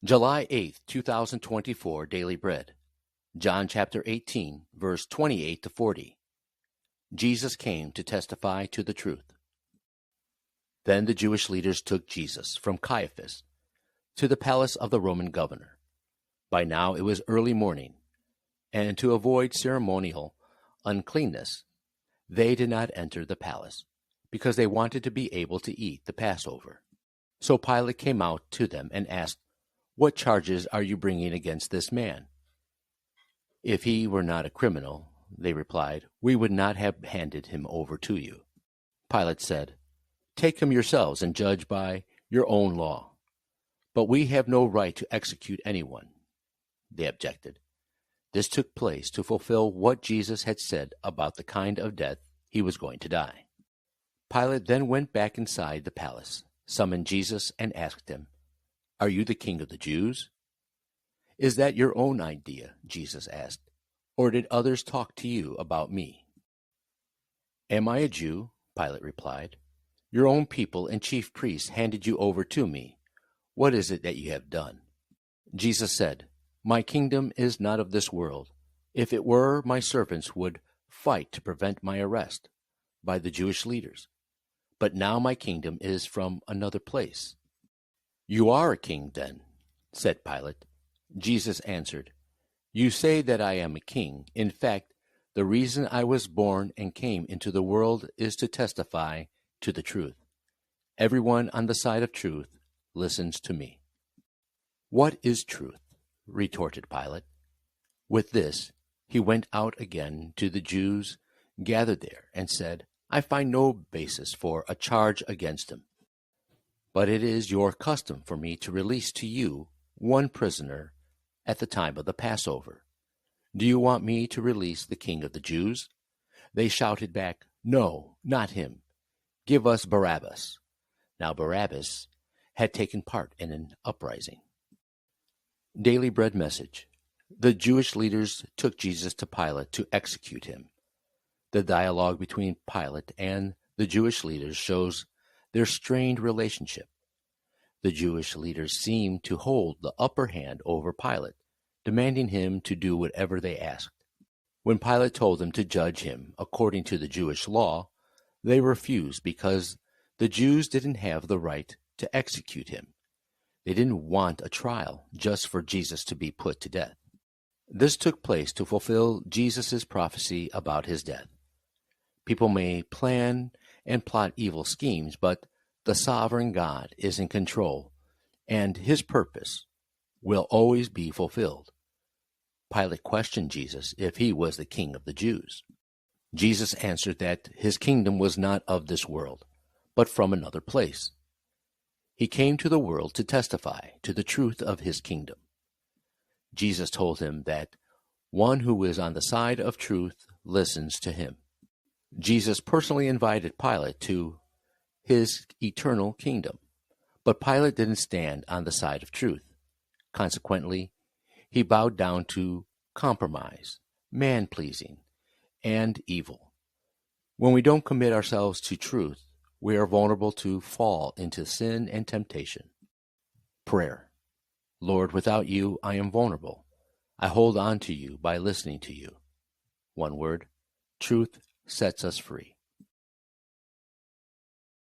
July 8th, 2024, Daily Bread. John chapter 18, verse 28 to 40. Jesus came to testify to the truth. Then the Jewish leaders took Jesus from Caiaphas to the palace of the Roman governor. By now it was early morning, and to avoid ceremonial uncleanness, they did not enter the palace, because they wanted to be able to eat the Passover. So Pilate came out to them and asked, "What charges are you bringing against this man?" "If he were not a criminal," they replied, "we would not have handed him over to you." Pilate said, "Take him yourselves and judge by your own law." "But we have no right to execute anyone," they objected. This took place to fulfill what Jesus had said about the kind of death he was going to die. Pilate then went back inside the palace, summoned Jesus, and asked him, "Are you the king of the Jews?" "Is that your own idea?" Jesus asked. "Or did others talk to you about me?" "Am I a Jew?" Pilate replied. "Your own people and chief priests handed you over to me. What is it that you have done?" Jesus said, "My kingdom is not of this world. If it were, my servants would fight to prevent my arrest by the Jewish leaders. But now my kingdom is from another place." "You are a king, then," said Pilate. Jesus answered, "You say that I am a king. In fact, the reason I was born and came into the world is to testify to the truth. Everyone on the side of truth listens to me." "What is truth?" retorted Pilate. With this, he went out again to the Jews gathered there and said, "I find no basis for a charge against him. But it is your custom for me to release to you one prisoner at the time of the Passover. Do you want me to release the king of the Jews?" They shouted back, "No, not him. Give us Barabbas." Now Barabbas had taken part in an uprising. Daily Bread Message. The Jewish leaders took Jesus to Pilate to execute him. The dialogue between Pilate and the Jewish leaders shows their strained relationship. The Jewish leaders seemed to hold the upper hand over Pilate, demanding him to do whatever they asked. When Pilate told them to judge him according to the Jewish law, they refused because the Jews didn't have the right to execute him. They didn't want a trial just for Jesus to be put to death. This took place to fulfill Jesus' prophecy about his death. People may plan and plot evil schemes, but the sovereign God is in control, and his purpose will always be fulfilled. Pilate questioned Jesus if he was the king of the Jews. Jesus answered that his kingdom was not of this world, but from another place. He came to the world to testify to the truth of his kingdom. Jesus told him that one who is on the side of truth listens to him. Jesus personally invited Pilate to his eternal kingdom, but Pilate didn't stand on the side of truth. Consequently, he bowed down to compromise, man-pleasing, and evil. When we don't commit ourselves to truth, we are vulnerable to fall into sin and temptation. Prayer. Lord, without you, I am vulnerable. I hold on to you by listening to you. One word, truth sets us free.